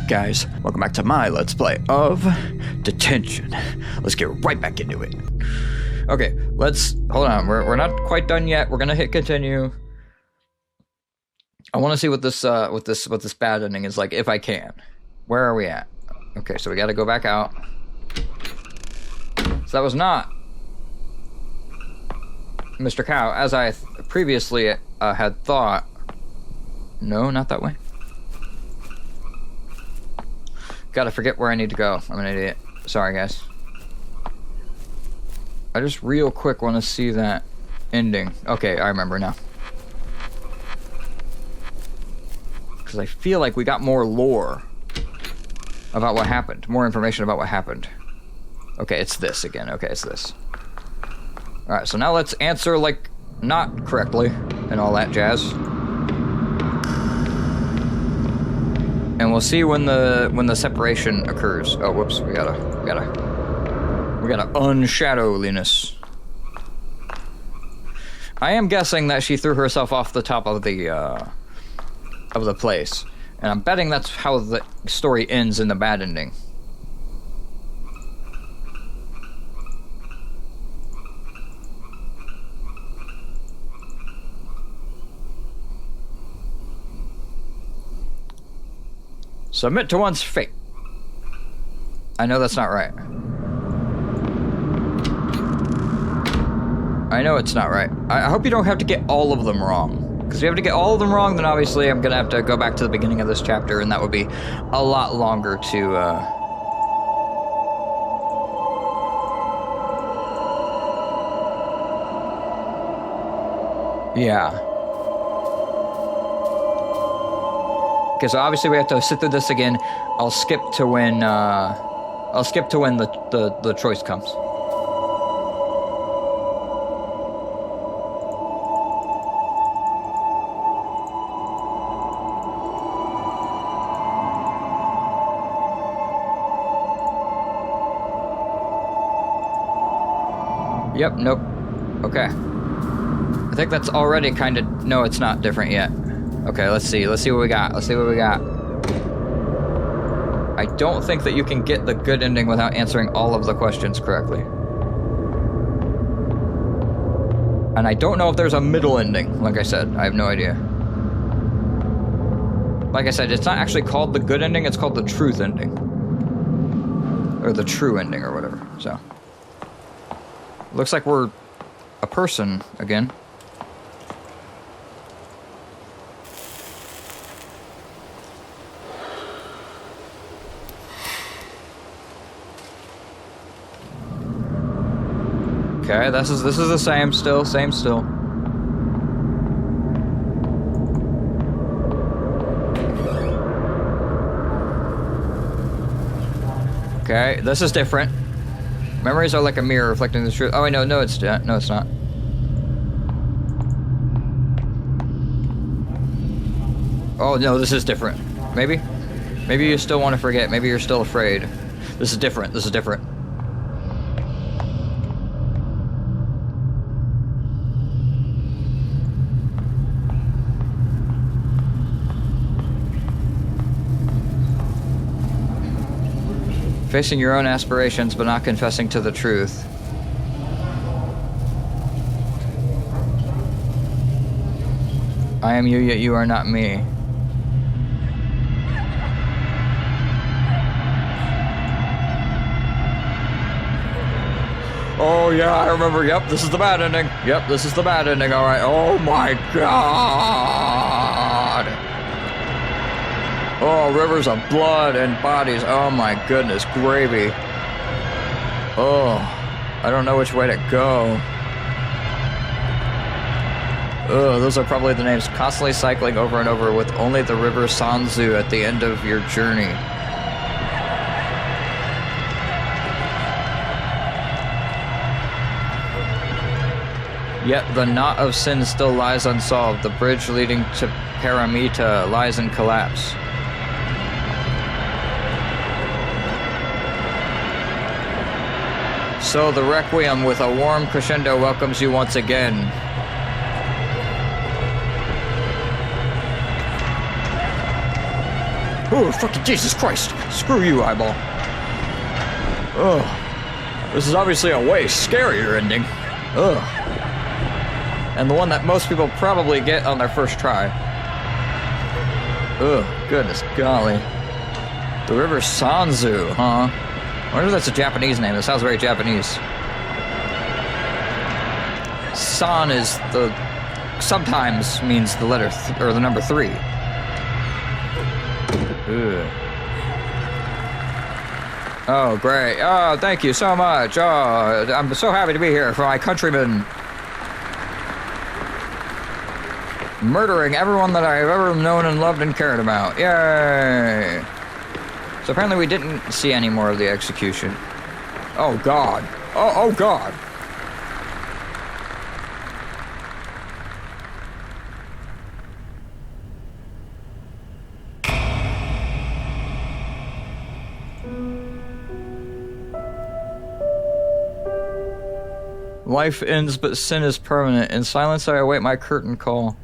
Alright guys, welcome back to my Let's Play of Detention. Let's get right back into it. Okay, hold on, we're not quite done yet. We're gonna hit continue. I wanna see what this bad ending is like, if I can. Where are we at? Okay, so we gotta go back out. So that was not Mr. Cow, as I previously had thought. No, not that way. Gotta forget where I need to go. I'm an idiot. Sorry, guys. I just real quick want to see that ending. Okay, I remember now. Because I feel like we got more lore about what happened. More information about what happened. Okay, it's this again. Okay, it's this. Alright, so now let's answer, like, not correctly and all that jazz. And we'll see when the separation occurs. Oh, whoops, we gotta unshadowliness. I am guessing that she threw herself off the top of the place. And I'm betting that's how the story ends in the bad ending. Submit to one's fate. I know that's not right. I know it's not right. I hope you don't have to get all of them wrong. Because if you have to get all of them wrong, then obviously I'm gonna have to go back to the beginning of this chapter, and that would be a lot longer to, yeah. Okay, so obviously we have to sit through this again. I'll skip to when the choice comes. Yep, nope. Okay. I think that's already kind of... No, it's not different yet. Okay, let's see what we got. Let's see what we got. I don't think that you can get the good ending without answering all of the questions correctly. And I don't know if there's a middle ending, like I said. I have no idea. Like I said, it's not actually called the good ending, it's called the truth ending. Or the true ending, or whatever, so. Looks like we're a person again. Okay, this is the same still. Okay, this is different. Memories are like a mirror reflecting the truth. Oh wait, no, it's not. Oh no, this is different. Maybe you still want to forget. Maybe you're still afraid. This is different. Facing your own aspirations, but not confessing to the truth. I am you, yet you are not me. Oh yeah, I remember, yep, this is the bad ending. Yep, this is the bad ending, alright. Oh my god! Oh, rivers of blood and bodies. Oh my goodness, gravy. Oh, I don't know which way to go. Oh, those are probably the names. Constantly cycling over and over with only the river Sanzu at the end of your journey. Yet the knot of sin still lies unsolved. The bridge leading to Paramita lies in collapse. So the Requiem with a warm crescendo welcomes you once again. Oh, fucking Jesus Christ. Screw you, eyeball. Ugh. This is obviously a way scarier ending. Ugh. And the one that most people probably get on their first try. Ugh, goodness golly. The River Sanzu, huh? I wonder if that's a Japanese name. That sounds very Japanese. San is the... sometimes means the letter... or the number 3. Ugh. Oh, great. Oh, thank you so much. Oh, I'm so happy to be here for my countrymen. Murdering everyone that I've ever known and loved and cared about. Yay! So apparently we didn't see any more of the execution. Oh, God. Oh, God. Life ends, but sin is permanent. In silence, I await my curtain call.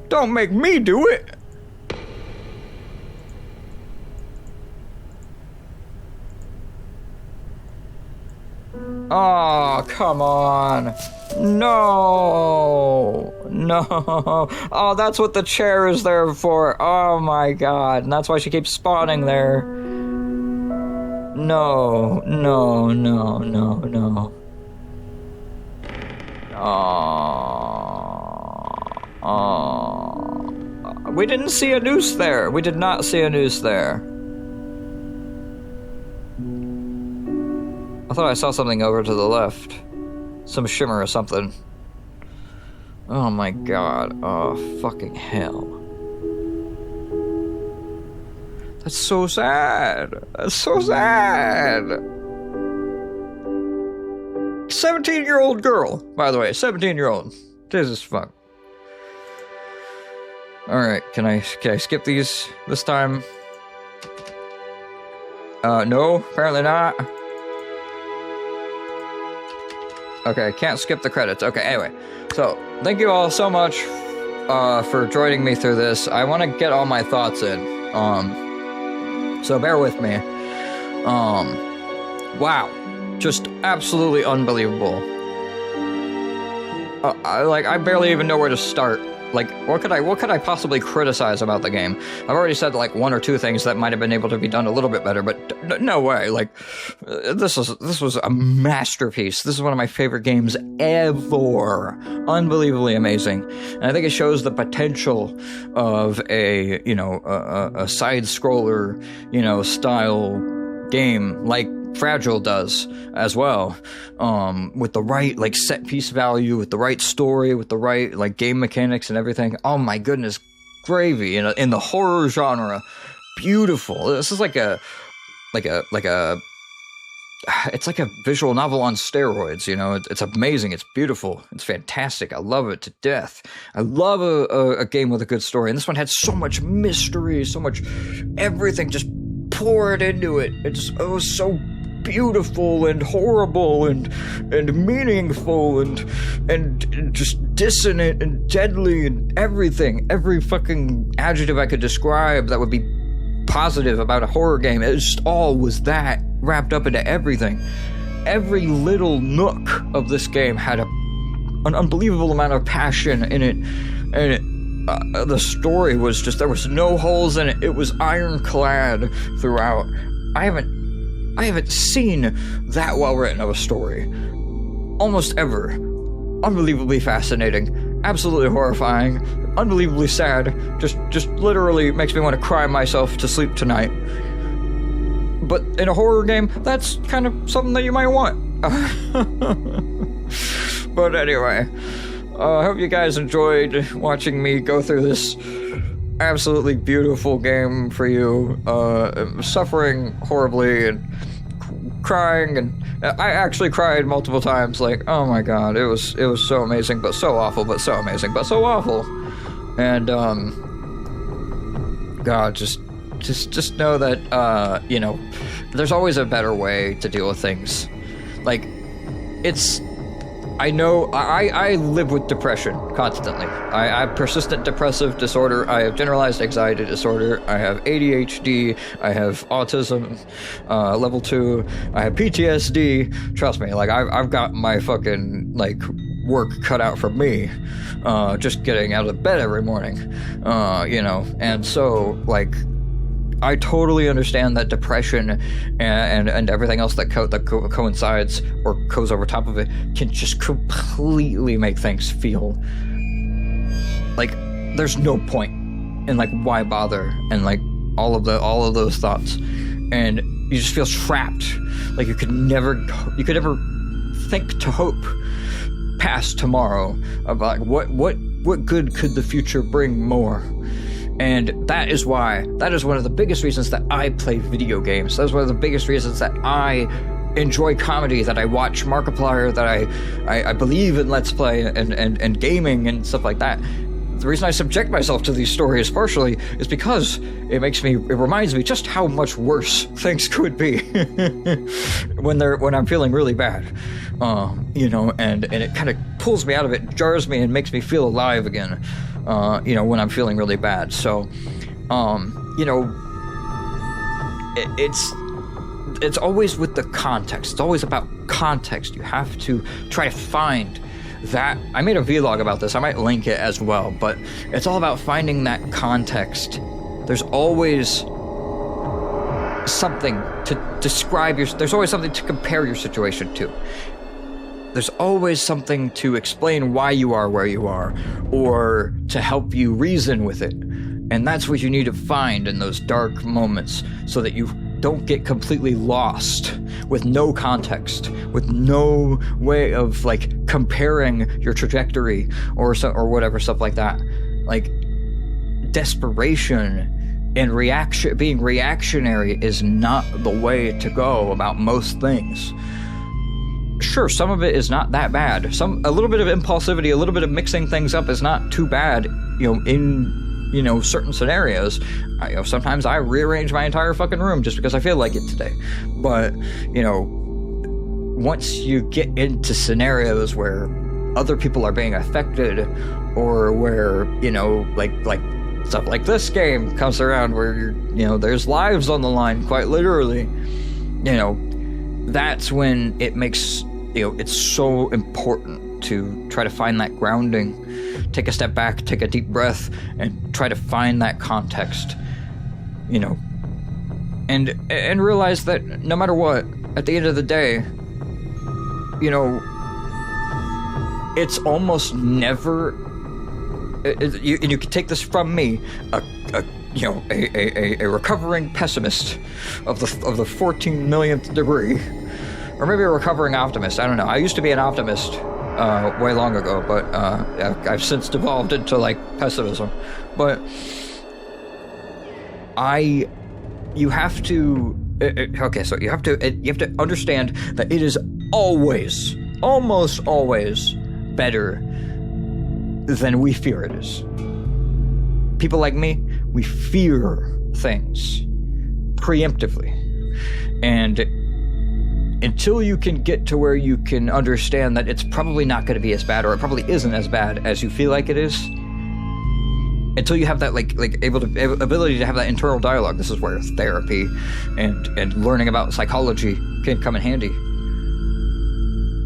Don't make me do it! Oh, come on. No. No. Oh, that's what the chair is there for. Oh my god. And that's why she keeps spawning there. No. No, no, no, no. Oh. We didn't see a noose there. We did not see a noose there. I thought I saw something over to the left. Some shimmer or something. Oh my god. Oh, fucking hell. That's so sad. That's so sad. 17-year-old girl, by the way. 17-year-old. Jesus fuck. Alright, can I skip these this time? No, apparently not. Okay, can't skip the credits. Okay, anyway. So, thank you all so much for joining me through this. I want to get all my thoughts in. So bear with me. Wow. Just absolutely unbelievable. I barely even know where to start. Like, what could I possibly criticize about the game? I've already said like 1 or 2 things that might have been able to be done a little bit better, but no way. Like, this was a masterpiece. This is one of my favorite games ever. Unbelievably amazing. And I think it shows the potential of a side scroller, style game like Fragile does as well, with the right like set piece value, with the right story, with the right like game mechanics and everything. Oh my goodness, gravy in the horror genre. Beautiful. This is like a it's like a visual novel on steroids. It's amazing. It's beautiful. It's fantastic. I love it to death. I love a game with a good story, and this one had so much mystery, so much everything just poured into it. It was so beautiful and horrible and meaningful and just dissonant and deadly and everything. Every fucking adjective I could describe that would be positive about a horror game, it just all was that wrapped up into everything. Every little nook of this game had an unbelievable amount of passion in it, and the story was just, there was no holes in it. It was ironclad throughout. I haven't seen that well written of a story almost ever. Unbelievably fascinating, absolutely horrifying, unbelievably sad. Just literally makes me want to cry myself to sleep tonight. But in a horror game, that's kind of something that you might want. But anyway, I hope you guys enjoyed watching me go through this absolutely beautiful game for you, suffering horribly and crying, and I actually cried multiple times. Like, oh my god, it was so amazing, but so awful, but so amazing, but so awful. And God, just know that there's always a better way to deal with things. Like, I know I live with depression constantly. I have persistent depressive disorder. I have generalized anxiety disorder. I have ADHD. I have autism, level 2. I have PTSD. Trust me, like I've got my fucking like work cut out for me, just getting out of bed every morning, you know, and so like I totally understand that depression and everything else that coincides or goes over top of it can just completely make things feel like there's no point, and like why bother, and like all of those thoughts, and you just feel trapped, like you could never think to hope past tomorrow about what good could the future bring more. And that is one of the biggest reasons that I play video games. That is one of the biggest reasons that I enjoy comedy, that I watch Markiplier, that I believe in Let's Play and gaming and stuff like that. The reason I subject myself to these stories partially is because it reminds me just how much worse things could be when I'm feeling really bad. You know, and it kind of pulls me out of it, jars me, and makes me feel alive again, you know, when I'm feeling really bad. So, you know, it's always with the context. It's always about context. You have to try to find that. I made a vlog about this. I might link it as well, but it's all about finding that context. There's always something to describe there's always something to compare your situation to. There's always something to explain why you are where you are, or to help you reason with it. And that's what you need to find in those dark moments, so that you don't get completely lost with no context, with no way of like comparing your trajectory or whatever, stuff like that. Like desperation and being reactionary is not the way to go about most things. Sure, some of it is not that bad. A little bit of impulsivity, a little bit of mixing things up is not too bad, you know, in, you know, certain scenarios. Sometimes I rearrange my entire fucking room just because I feel like it today. But, you know, once you get into scenarios where other people are being affected, or where, you know, like stuff like this game comes around where, you know, there's lives on the line, quite literally, you know, that's when it makes, you know, it's so important to try to find that grounding. Take a step back, take a deep breath, and try to find that context, you know, and realize that no matter what, at the end of the day, you know, it's almost never, and you can take this from me, a recovering pessimist of the 14 millionth degree, or maybe a recovering optimist. I don't know. I used to be an optimist way long ago, but I've since devolved into like pessimism. But you have to understand that it is always, almost always, better than we fear it is. People like me, we fear things preemptively, and until you can get to where you can understand that it's probably not going to be as bad, or it probably isn't as bad as you feel like it is, until you have that ability to have that internal dialogue. This is where therapy and learning about psychology can come in handy.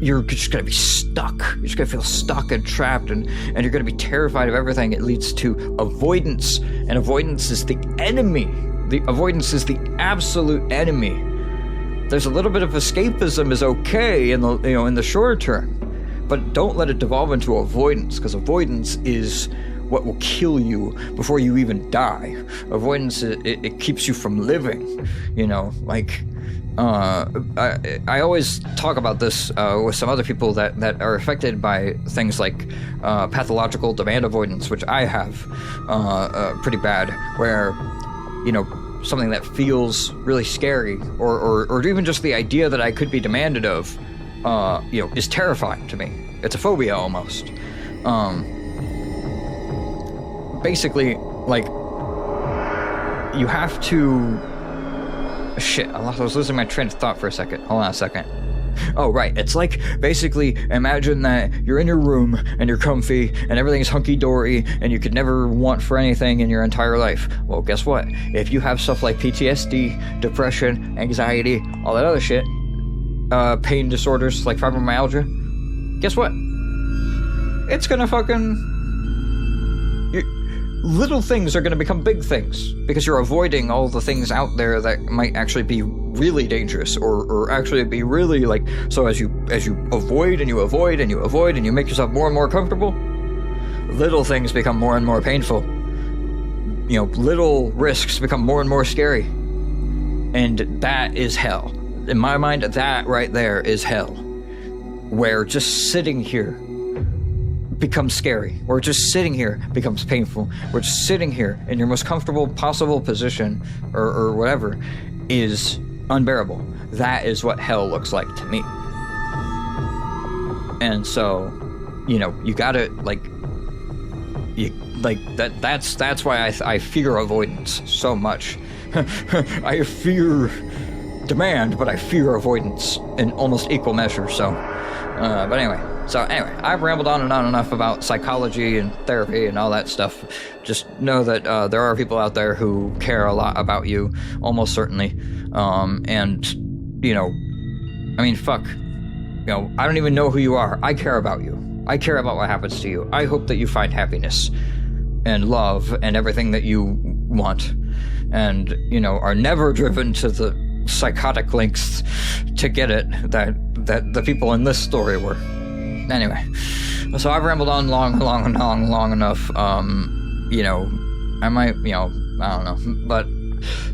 You're just going to be stuck. You're just going to feel stuck and trapped, and you're going to be terrified of everything. It leads to avoidance, and avoidance is the enemy. The avoidance is the absolute enemy. There's a little bit of escapism is okay in the short term, but don't let it devolve into avoidance, because avoidance is what will kill you before you even die. Avoidance, it keeps you from living, you know, like, I always talk about this with some other people that are affected by things like pathological demand avoidance, which I have pretty bad, where, you know, something that feels really scary, or even just the idea that I could be demanded of, you know, is terrifying to me. It's a phobia almost. Basically, like, you have to... Shit, I was losing my train of thought for a second. Hold on a second. Oh, right. It's like, basically, imagine that you're in your room and you're comfy and everything's hunky-dory and you could never want for anything in your entire life. Well, guess what? If you have stuff like PTSD, depression, anxiety, all that other shit, pain disorders like fibromyalgia, guess what? It's gonna fucking... little things are going to become big things because you're avoiding all the things out there that might actually be really dangerous or actually be really like, so as you avoid and you avoid and you avoid and you make yourself more and more comfortable, little things become more and more painful. You know, little risks become more and more scary. And that is hell. In my mind, that right there is hell. Where just sitting here becomes scary. Where just sitting here becomes painful. Where just sitting here in your most comfortable possible position or whatever is unbearable. That is what hell looks like to me. And so, you know, you gotta that's why I fear avoidance so much. I fear demand, but I fear avoidance in almost equal measure. So but anyway, I've rambled on and on enough about psychology and therapy and all that stuff. Just know that there are people out there who care a lot about you, almost certainly. And, you know, I mean, fuck. You know, I don't even know who you are. I care about you. I care about what happens to you. I hope that you find happiness and love and everything that you want. And, you know, are never driven to the psychotic lengths to get it that the people in this story were. Anyway, so I've rambled on long enough. You know, I might, you know, I don't know, but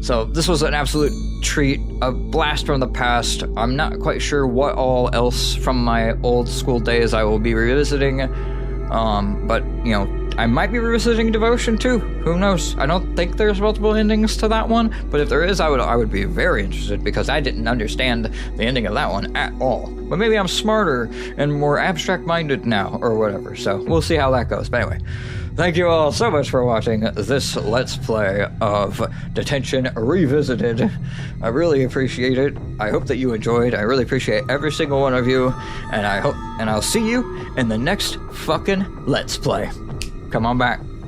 so this was an absolute treat, a blast from the past. I'm not quite sure what all else from my old school days I will be revisiting, but you know, I might be revisiting Devotion too. Who knows? I don't think there's multiple endings to that one, but if there is, I would be very interested because I didn't understand the ending of that one at all. But maybe I'm smarter and more abstract-minded now, or whatever. So we'll see how that goes. But anyway, thank you all so much for watching this Let's Play of Detention Revisited. I really appreciate it. I hope that you enjoyed. I really appreciate every single one of you, and I'll see you in the next fucking Let's Play. Come on back.